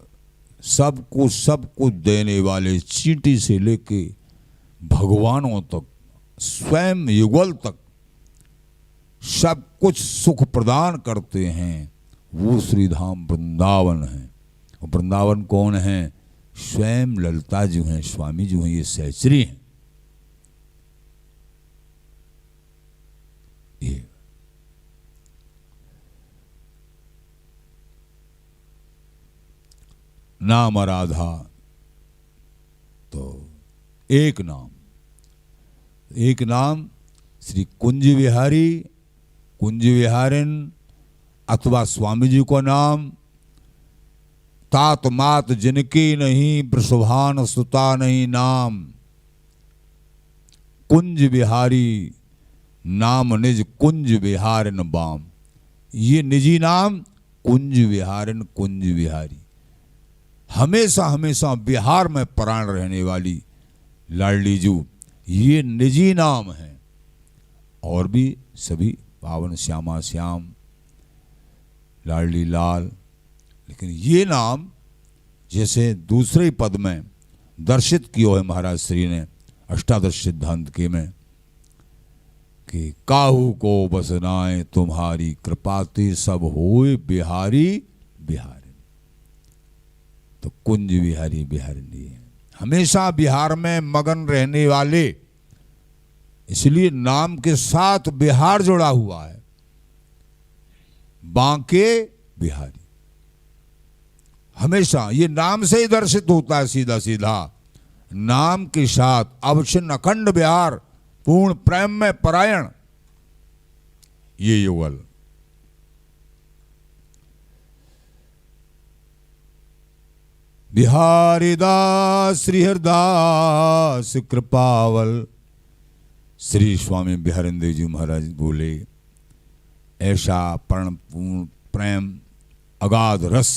सबको देने वाले, चींटी से लेके भगवानों तक, स्वयं युगल तक सब कुछ सुख प्रदान करते हैं, वो श्रीधाम वृंदावन है। और वृंदावन कौन है? स्वयं ललिता जो हैं, स्वामी जो हैं, ये सहचरी हैं। ये नाम आराधा, तो एक नाम, एक नाम श्री कुंज विहारी, कुंज विहारिन, अथवा स्वामी जी को नाम तात मात जिनकी नहीं, वृषभान सुता नहीं नाम। कुंज विहारी नाम निज कुंज विहारिन बाम। ये निजी नाम कुंज विहारिन, कुंज विहारी, हमेशा हमेशा बिहार में प्राण रहने वाली लाडली जू, ये निजी नाम है। और भी सभी पावन श्यामा श्याम, लाडली लाल, लेकिन ये नाम जैसे दूसरे पद में दर्शित किया है महाराज श्री ने अष्टादश सिद्धांत के में कि काहू को बसनाए तुम्हारी कृपाति, सब होए बिहारी बिहारी। तो कुंज विहारी बिहारी है, हमेशा बिहार में मगन रहने वाले, इसलिए नाम के साथ बिहार जुड़ा हुआ है। बांके बिहारी, हमेशा ये नाम से ही दर्शित होता है सीधा सीधा। नाम के साथ अवश्य अखंड बिहार, पूर्ण प्रेम में परायण, ये युगल। बिहारी दास श्री हरिदास कृपावल। श्री स्वामी बिहारिंद्र जी महाराज बोले, ऐसा पूर्ण प्रेम अगाध रस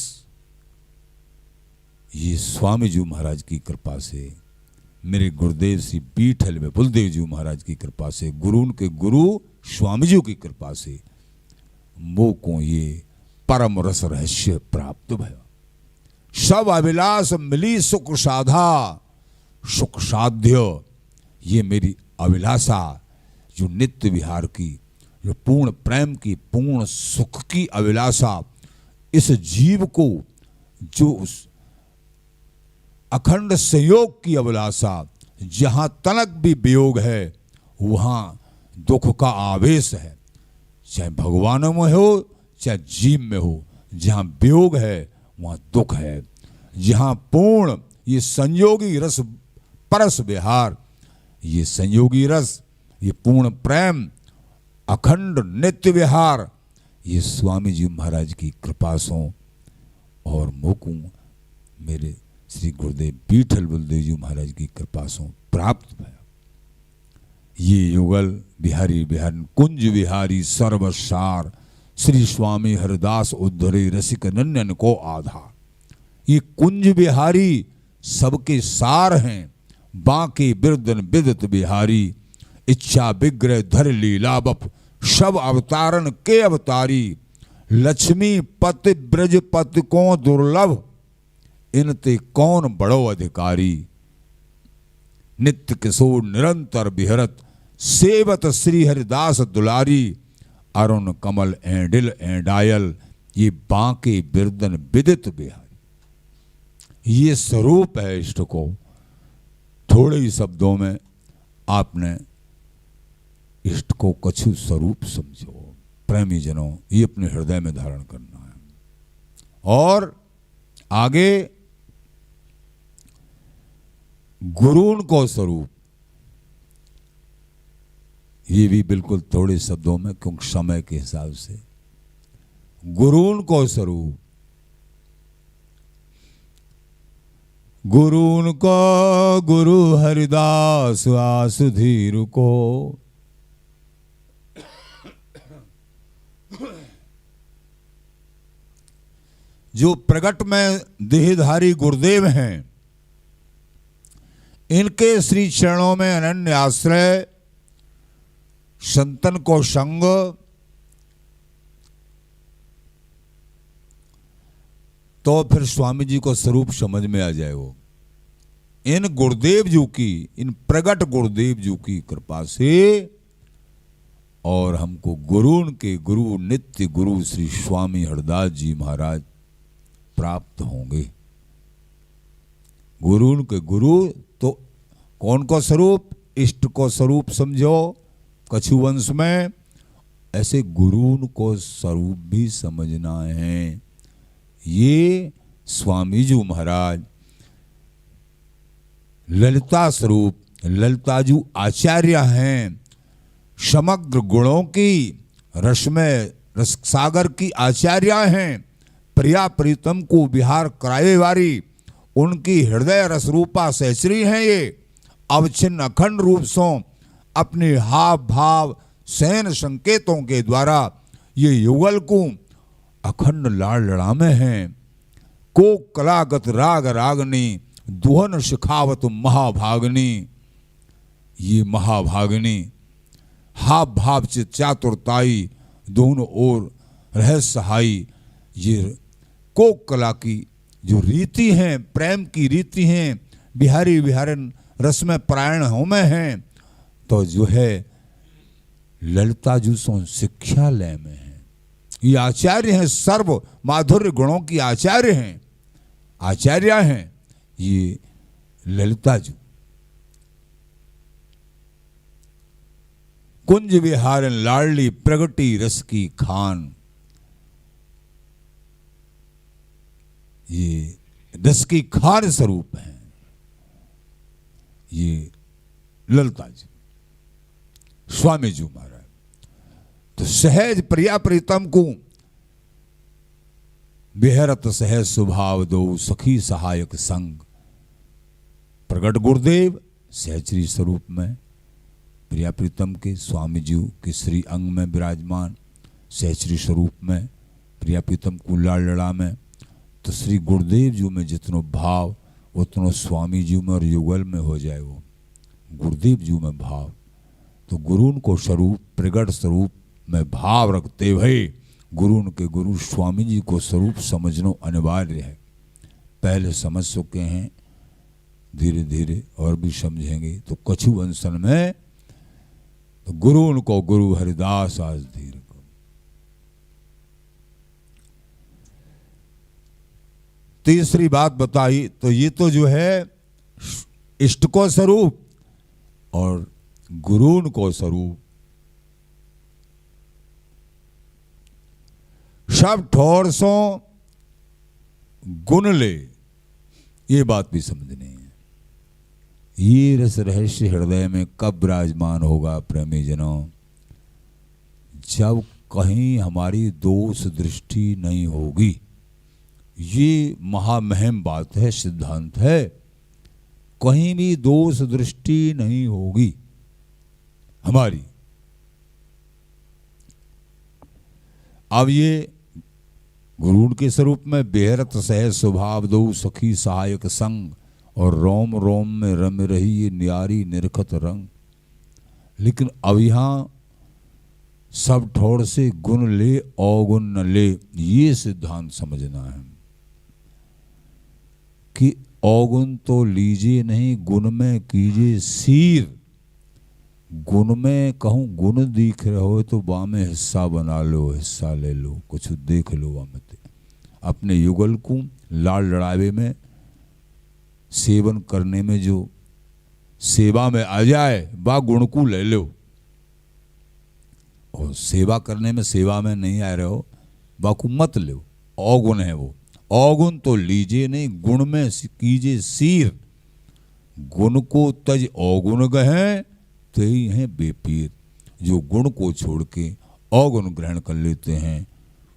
ये स्वामी जी महाराज की कृपा से, मेरे गुरुदेव श्री बीठल में बलदेव जी महाराज की कृपा से, गुरु के गुरु स्वामी जी की कृपा से मो को ये परम रस रहस्य प्राप्त भया। सब अभिलाष मिली सुख साधा, सुख साध्य, ये मेरी अभिलाषा जो नित्य विहार की, जो पूर्ण प्रेम की, पूर्ण सुख की अभिलाषा, इस जीव को जो उस अखंड संयोग की अभिलाषा, जहां तनक भी वियोग है वहां दुख का आवेश है, चाहे भगवानों में हो चाहे जीव में हो, जहां वियोग है वहां दुख है। जहां पूर्ण ये संयोगी रस परस विहार, ये संयोगी रस, ये पूर्ण प्रेम, अखंड नित्य विहार, ये स्वामी जी महाराज की कृपा सो और मोकू मेरे श्री गुरुदेव बीठल बलदेव जी महाराज की कृपा सो प्राप्त भया। ये युगल बिहारी बिहारी कुंज विहारी सर्वसार, श्री स्वामी हरिदास उद्धरे रसिक नन्यन को आधार। ये कुंज बिहारी सबके सार हैं, बांके बिरदन बिदत बिहारी, इच्छा विग्रह धर लीला बप, सब अवतारण के अवतारी, लक्ष्मी पति ब्रज पति को दुर्लभ, इनते कौन बड़ो अधिकारी, नित्य किशोर निरंतर बिहरत, सेवत श्री हरिदास दुलारी, अरुण कमल एंडिल एंडायल, ये बांके बिरदन विदित बिहारी। ये स्वरूप है इष्ट को। थोड़े ही शब्दों में आपने इष्ट को कछु स्वरूप समझो। प्रेमी जनों, ये अपने हृदय में धारण करना है। और आगे गुरुन को स्वरूप, ये भी बिल्कुल थोड़े शब्दों में, क्योंकि समय के हिसाब से। गुरुन को स्वरूप, गुरु उनको गुरु हरिदास आसुधीर को। जो प्रगट में देहधारी गुरुदेव हैं, इनके श्री चरणों में अनन्य आश्रय, संतन को संग, तो फिर स्वामी जी को स्वरूप समझ में आ जाए। वो इन गुरुदेव जी की, इन प्रगट गुरुदेव जी की कृपा से और हमको गुरु के गुरु नित्य गुरु श्री स्वामी हरदास जी महाराज प्राप्त होंगे। गुरु के गुरु तो कौन को स्वरूप? इष्ट को स्वरूप समझो कछु वंश में, ऐसे गुरु को स्वरूप भी समझना है। ये स्वामी जी महाराज ललिता स्वरूप, ललिता जी आचार्य हैं, समग्र गुणों की रस में रस सागर की आचार्य हैं, प्रिया प्रीतम को विहार कराए वाली उनकी हृदय रसरूपा सहचरी हैं। ये अवच्छिन्न अखंड रूप से अपने हाव भाव सैन संकेतों के द्वारा ये युगल को अखंड लाड़ लड़ामे हैं। को कलागत राग रागनी दुहन शिखावत महाभागनी। ये महाभागनी हाव भाव से चातुरताई दोनों ओर रह सहाई। ये कोक कला की जो रीति हैं, प्रेम की रीति हैं, बिहारी बिहारन रस में परायण होमे हैं, तो जो है ललिता जी सो शिक्षालय में है। ये आचार्य हैं, सर्व माधुर्य गुणों की आचार्य हैं, आचार्य हैं ये ललिता जी। कुंज विहारन लाडली प्रगटी रस की खान। ये रस की खान स्वरूप है ये ललिता जी, स्वामी जी महाराज। तो सहज प्रिया प्रीतम को बेहरत सहज स्वभाव दो सखी सहायक संग। प्रगट गुरुदेव सहचरी स्वरूप में प्रिया प्रीतम के स्वामी जी के श्री अंग में विराजमान, सहचरी स्वरूप में प्रिया प्रीतम को लाड़ लड़ा में। तो श्री गुरुदेव जी में जितनो भाव उतनो स्वामी जी में और युगल में हो जाए। वो गुरुदेव जी में भाव, तो गुरु को स्वरूप प्रगट स्वरूप में भाव रखते हुए गुरु के गुरु स्वामी जी को स्वरूप समझना अनिवार्य है। पहले समझ चुके हैं, धीरे धीरे और भी समझेंगे। तो कछु अंशन में तो गुरु को गुरु हरिदास आज धीर को। तीसरी बात बताई तो ये तो जो है इष्ट को स्वरूप और गुरु को स्वरूप। सब ठोर सो गुण ले, ये बात भी समझनी है। ये रस रहस्य हृदय में कब विराजमान होगा प्रेमी जनों? जब कहीं हमारी दोष दृष्टि नहीं होगी। ये महामहिम बात है, सिद्धांत है। कहीं भी दोष दृष्टि नहीं होगी हमारी। अब ये गुरु के स्वरूप में बेहरत सहज स्वभाव दो सखी सहायक संग और रोम रोम में रम रही ये न्यारी निरखत रंग। लेकिन अब यहाँ सब ठोर से गुण ले अवगुण न ले, ये सिद्धांत समझना है कि अवगुण तो लीजिए नहीं, गुण में कीजिए सीर। गुण में कहूँ गुण दिख रहे हो तो वहाँ में हिस्सा बना लो, हिस्सा ले लो, कुछ देख लो वहाँ में। अपने युगल को लाड़ लड़ावे में सेवन करने में जो सेवा में आ जाए वह गुण को ले लो। और सेवा करने में सेवा में नहीं आ रहे हो वह को मत लो, अवगुण है वो। अवगुण तो लीजिए नहीं, गुण में कीजिए सीर। गुण को तज अवगुण गहे तो ही हैं बेपीर। जो गुण को छोड़ के अवगुण ग्रहण कर लेते हैं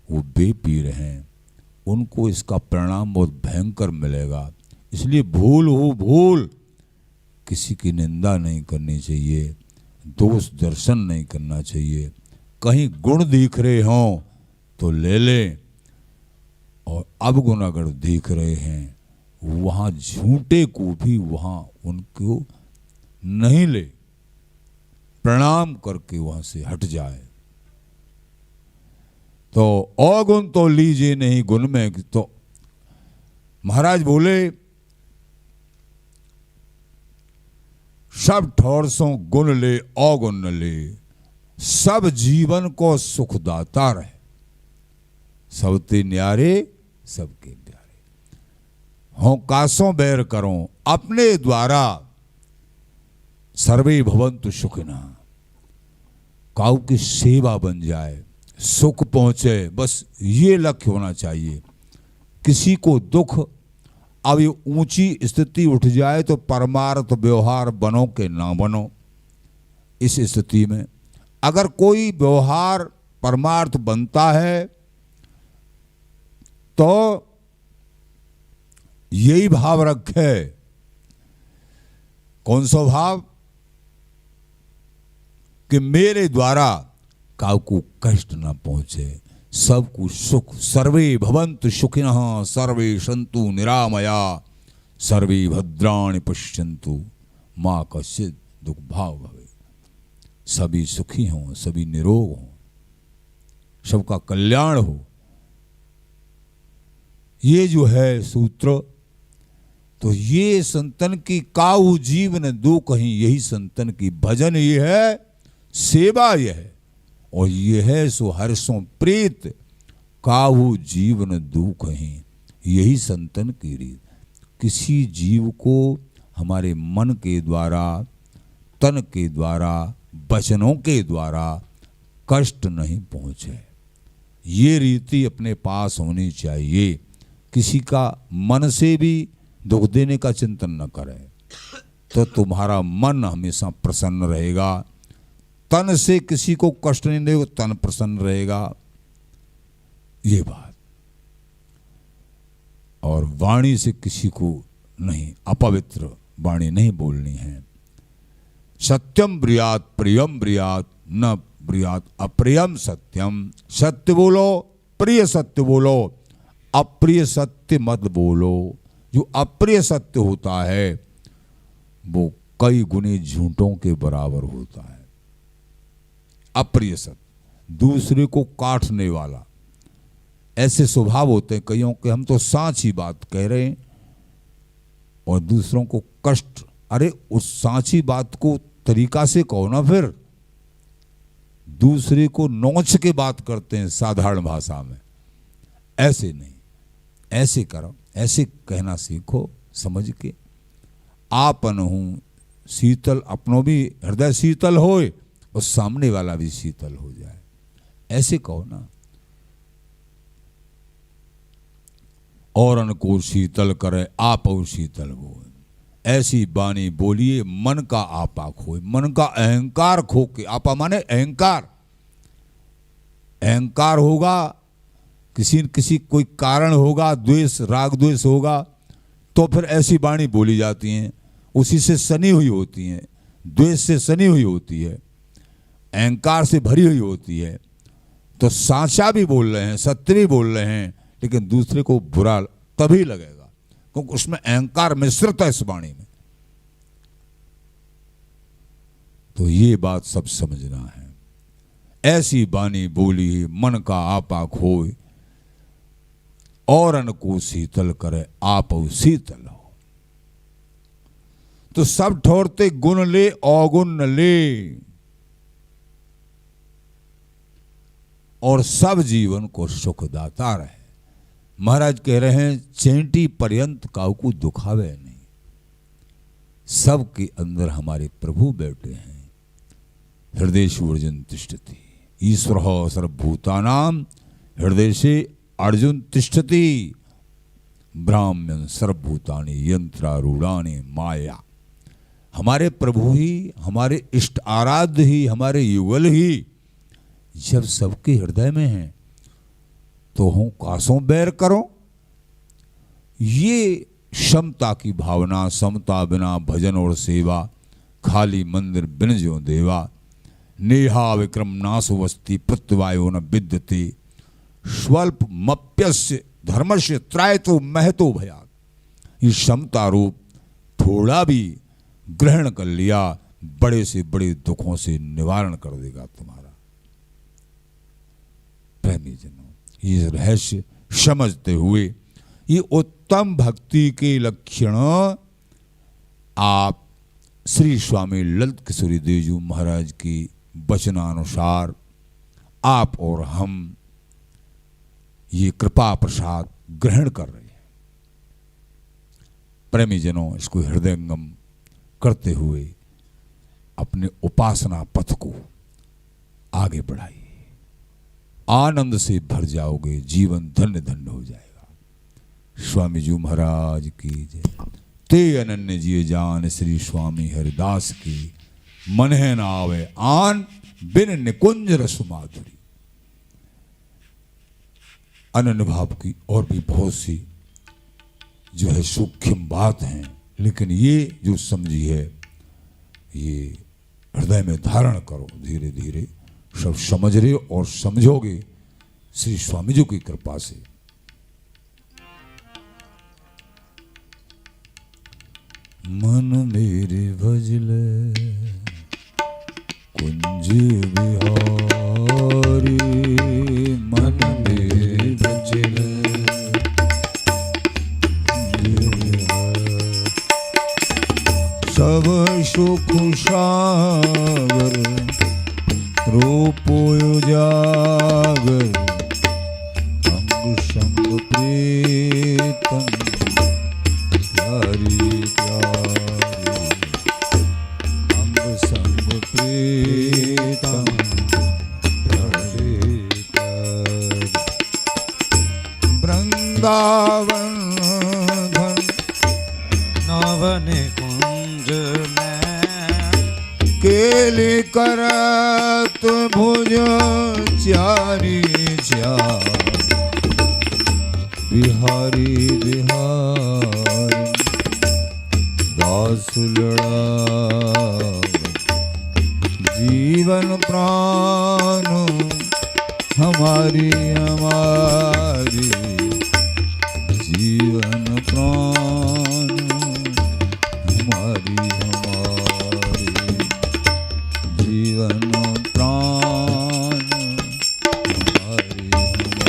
वो बेपीर हैं। उनको इसका परिणाम बहुत भयंकर मिलेगा। इसलिए भूल हो भूल, किसी की निंदा नहीं करनी चाहिए, दोष दर्शन नहीं करना चाहिए। कहीं गुण दिख रहे हों तो ले लें, और अवगुण अगर दिख रहे हैं वहाँ झूठे को भी वहाँ उनको नहीं ले, प्रणाम करके वहाँ से हट जाए। तो अवगुण तो लीजिए नहीं गुण में। तो महाराज बोले सब ठौरसों गुण ले अवगुण न ले, सब जीवन को सुखदाता रहे, सबते न्यारे सबके प्यारे। हों कासों बैर करो अपने द्वारा, सर्वे भवन्तु सुखिनः। काऊ की सेवा बन जाए, सुख पहुंचे, बस ये लक्ष्य होना चाहिए। किसी को दुख, अब ये ऊंची स्थिति उठ जाए तो परमार्थ व्यवहार बनो के ना बनो। इस स्थिति में अगर कोई व्यवहार परमार्थ बनता है तो यही भाव रखे। कौन सा भाव? कि मेरे द्वारा काऊ को कष्ट न पहुंचे, सबको सुख। सर्वे भवन्तु सुखिनः सर्वे सन्तु निरामया सर्वे भद्राणि पश्यन्तु मां कश्चित् दुःखभाग् भवेत्। सभी सुखी हों, सभी निरोग हों, सबका कल्याण हो। ये जो है सूत्र, तो ये संतन की काऊ जीवन दो कहीं, यही संतन की भजन ये है, सेवा ये है, और ये है सो हर्षों प्रीत काहू जीवन दुख ही, यही संतन की रीत। किसी जीव को हमारे मन के द्वारा, तन के द्वारा, वचनों के द्वारा कष्ट नहीं पहुंचे, ये रीति अपने पास होनी चाहिए। किसी का मन से भी दुख देने का चिंतन न करें तो तुम्हारा मन हमेशा प्रसन्न रहेगा। तन से किसी को कष्ट नहीं देगा, तन प्रसन्न रहेगा, ये बात। और वाणी से किसी को नहीं, अपवित्र वाणी नहीं बोलनी है। सत्यम ब्रियात प्रियम ब्रियात न ब्रियात अप्रियम सत्यम। सत्य बोलो, प्रिय सत्य बोलो, अप्रिय सत्य मत बोलो। जो अप्रिय सत्य होता है वो कई गुने झूठों के बराबर होता है। अप्रिय सत्य, दूसरे को काटने वाला, ऐसे स्वभाव होते हैं कईयों के। हम तो सांची बात कह रहे हैं और दूसरों को कष्ट। अरे उस सांची बात को तरीका से कहो ना, फिर दूसरे को नोच के बात करते हैं साधारण भाषा में। ऐसे नहीं, ऐसे करो, ऐसे कहना सीखो समझ के। आपन हूं शीतल, अपनों भी हृदय शीतल होए और सामने वाला भी शीतल हो जाए, ऐसे कहो ना। औरन को शीतल करे आप शीतल हो, ऐसी बानी बोलिए मन का आपा खोए। मन का अहंकार खो के, आपा माने अहंकार, अहंकार होगा, किसी कोई कारण होगा, द्वेष राग द्वेष होगा, तो फिर ऐसी वाणी बोली जाती हैं, उसी से सनी हुई होती हैं, द्वेष से सनी हुई होती है, अहंकार से भरी हुई होती है। तो साचा भी बोल रहे हैं, सत्य भी बोल रहे हैं, लेकिन दूसरे को बुरा तभी लगेगा क्योंकि उसमें अहंकार मिश्रित है इस वाणी में। तो ये बात सब समझना है। ऐसी वाणी बोली मन का आपा खोए, औरन को शीतल करे आप शीतल हो। तो सब ठोरते गुण ले अवगुण न ले, और सब जीवन को सुखदाता रहे। महाराज कह रहे हैं चेंटी पर्यंत काऊ को दुखावे नहीं। सबके अंदर हमारे प्रभु बैठे हैं। हृदयेषु अर्जुन तिष्ठति ईश्वरः सर्वभूतानां हृदयेषु अर्जुन तिष्ठति ब्राह्मण सर्वभूतानि यंत्रारूढ़ानि माया। हमारे प्रभु ही, हमारे इष्ट आराध्य ही, हमारे युगल ही जब सबके हृदय में हैं तो हूं कासों बैर करो। ये समता की भावना, समता बिना भजन और सेवा, खाली मंदिर बिन ज्यो देवा। नेहा विक्रम नासु वस्ति प्रत्यवायो न विद्यते, स्वल्प मप्यस्य धर्मस्य त्रायतो महतो भया। ये समता रूप थोड़ा भी ग्रहण कर लिया, बड़े से बड़े दुखों से निवारण कर देगा तुम्हारा। प्रेमी जनों, ये रहस्य समझते हुए ये उत्तम भक्ति के लक्षण आप श्री स्वामी ललित किशोरी देव जी महाराज की वचनानुसार आप और हम ये कृपा प्रसाद ग्रहण कर रहे हैं। प्रेमी जनों, इसको हृदयंगम करते हुए अपने उपासना पथ को आगे बढ़ाइए। आनंद से भर जाओगे, जीवन धन्य धन्य हो जाएगा। स्वामी जी महाराज की जय। ते अनन्य जिय जान श्री स्वामी हरिदास की, मन है न आवे आन बिन निकुंज रस माधुरी। अनन्य भाव की और भी बहुत सी जो है सूक्ष्म बात हैं, लेकिन ये जो समझी है ये हृदय में धारण करो। धीरे धीरे सब समझ रहे और समझोगे श्री स्वामी जी की कृपा से। मन मेरे भजले कुंज बिहारी, मन मेरे भजले सब सुख सागर, रूप उजागर, अंग संग प्रीतम प्यारी प्यारी, अंग संग प्रीतम प्यारी प्यारी। वृंदावन धन नवने कुंज में, केली करत भुज चारी चार, बिहारी बिहारी दास लड़ा। जीवन प्राण हमारी हमारी, जीवन प्राण हमारी हमारी, जीवन प्राण हमारी हमारी।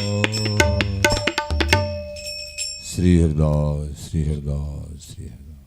श्री हरिदास श्री हरिदास श्री हरिदास।